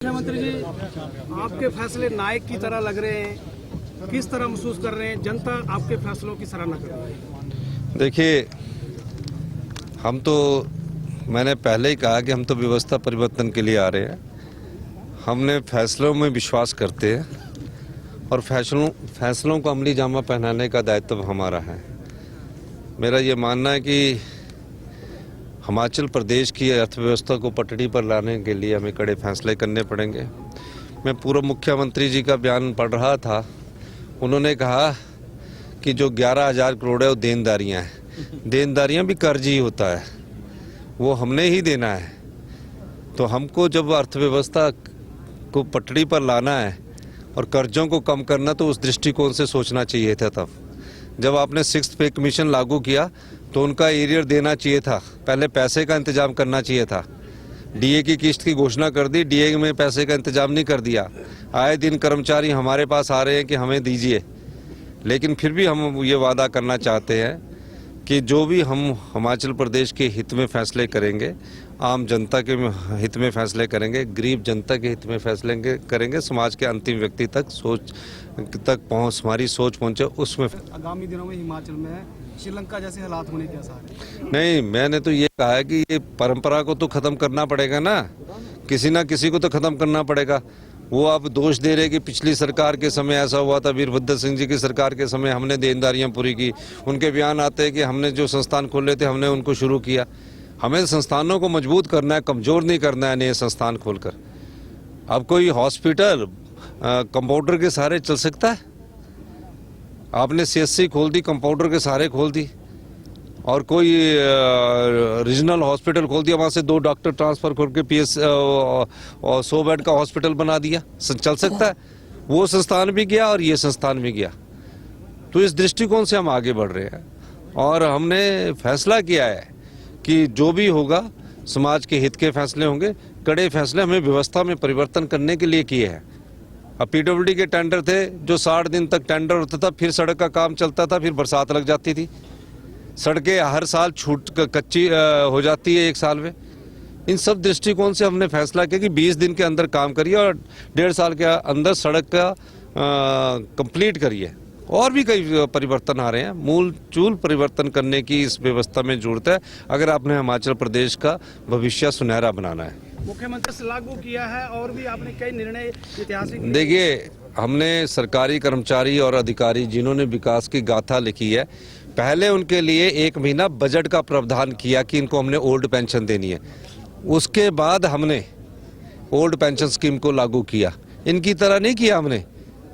मुख्यमंत्री जी, आपके फैसले नायक की तरह लग रहे हैं, किस तरह महसूस कर रहे हैं? जनता आपके फैसलों की सराहना कर रही है। देखिए, मैंने पहले ही कहा कि हम तो व्यवस्था परिवर्तन के लिए आ रहे हैं। हमने फैसलों में विश्वास करते हैं और फैसलों को अमली जामा पहनाने का दायित्व हमारा है। मेरा ये मानना है कि हिमाचल प्रदेश की अर्थव्यवस्था को पटड़ी पर लाने के लिए हमें कड़े फैसले करने पड़ेंगे। मैं पूर्व मुख्यमंत्री जी का बयान पढ़ रहा था। उन्होंने कहा कि जो 11,000 करोड़ है वो देनदारियां हैं। देनदारियां भी कर्ज ही होता है, वो हमने ही देना है। तो हमको जब अर्थव्यवस्था को पटड़ी पर लाना है और कर्जों को कम करना, तो उस दृष्टिकोण से सोचना चाहिए था। तब जब आपने 6th पे कमीशन लागू किया तो उनका एरियर देना चाहिए था, पहले पैसे का इंतजाम करना चाहिए था। डीए की किस्त की घोषणा कर दी, डीए में पैसे का इंतजाम नहीं कर दिया। आए दिन कर्मचारी हमारे पास आ रहे हैं कि हमें दीजिए, लेकिन फिर भी हम ये वादा करना चाहते हैं कि जो भी हम हिमाचल प्रदेश के हित में फैसले करेंगे, आम जनता के हित में फैसले करेंगे, गरीब जनता के हित में फैसले करेंगे, समाज के अंतिम व्यक्ति तक हमारी सोच पहुंचे उसमें। आगामी दिनों में हिमाचल में श्रीलंका जैसे हालात होने के आसार हैं? नहीं, मैंने तो ये कहा है कि ये परंपरा को तो खत्म करना पड़ेगा ना किसी को तो खत्म करना पड़ेगा। वो आप दोष दे रहे कि पिछली सरकार के समय ऐसा हुआ था, वीरभद्र सिंह जी की सरकार के समय हमने देनदारियां पूरी की। उनके बयान आते हैं कि हमने जो संस्थान खोले थे हमने उनको शुरू किया। हमें संस्थानों को मजबूत करना है, कमजोर नहीं करना है नए संस्थान खोलकर। अब कोई हॉस्पिटल कंपाउंडर के सहारे चल सकता है? आपने CSC खोल दी, कंपाउंडर के सहारे खोल दी, और कोई रीजनल हॉस्पिटल खोल दिया, वहाँ से 2 डॉक्टर ट्रांसफ़र करके PS और 100 बेड का हॉस्पिटल बना दिया। चल सकता है? वो संस्थान भी गया और ये संस्थान भी गया। तो इस दृष्टिकोण से हम आगे बढ़ रहे हैं और हमने फैसला किया है कि जो भी होगा समाज के हित के फैसले होंगे। कड़े फैसले हमें व्यवस्था में परिवर्तन करने के लिए किए हैं। अब PWD के टेंडर थे जो 60 दिन तक टेंडर होता था, फिर सड़क का काम चलता था, फिर बरसात लग जाती थी, सड़कें हर साल कच्ची हो जाती है 1 साल में। इन सब दृष्टिकोण से हमने फैसला किया कि 20 दिन के अंदर काम करिए और 1.5 साल के अंदर सड़क का कंप्लीट करिए। और भी कई परिवर्तन आ रहे हैं, मूल चूल परिवर्तन करने की इस व्यवस्था में जरूरत है अगर आपने हिमाचल प्रदेश का भविष्य सुनहरा बनाना है। मुख्यमंत्री से लागू किया है और भी आपने कई निर्णय ऐतिहासिक। देखिए, हमने सरकारी कर्मचारी और अधिकारी जिन्होंने विकास की गाथा लिखी है, पहले उनके लिए 1 महीना बजट का प्रावधान किया कि इनको हमने ओल्ड पेंशन देनी है। उसके बाद हमने ओल्ड पेंशन स्कीम को लागू किया। इनकी तरह नहीं किया, हमने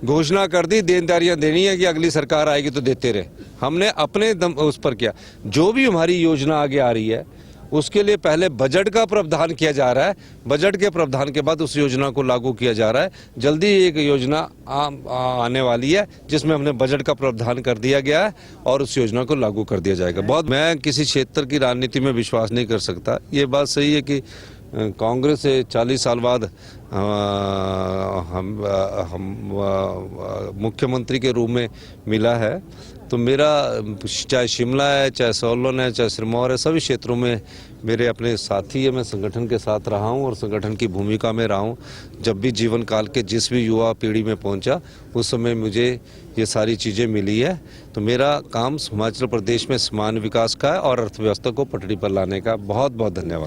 घोषणा कर दी देनदारियां देनी है कि अगली सरकार आएगी तो देते रहे। हमने अपने दम उस पर किया। जो भी हमारी योजना आगे आ रही है उसके लिए पहले बजट का प्रावधान किया जा रहा है, बजट के प्रावधान के बाद उस योजना को लागू किया जा रहा है। जल्दी एक योजना आने वाली है जिसमें हमने बजट का प्रावधान कर दिया गया है और उस योजना को लागू कर दिया जाएगा। मैं किसी क्षेत्र की राजनीति में विश्वास नहीं कर सकता। ये बात सही है कि कांग्रेस से 40 साल बाद हम मुख्यमंत्री के रूप में मिला है, तो मेरा चाहे शिमला है, चाहे सोलन है, चाहे सिरमौर है, सभी क्षेत्रों में मेरे अपने साथी है। मैं संगठन के साथ रहा हूँ और संगठन की भूमिका में रहा हूँ। जब भी जीवन काल के जिस भी युवा पीढ़ी में पहुँचा उस समय मुझे ये सारी चीज़ें मिली है। तो मेरा काम हिमाचल प्रदेश में समान विकास का है और अर्थव्यवस्था को पटड़ी पर लाने का। बहुत बहुत धन्यवाद।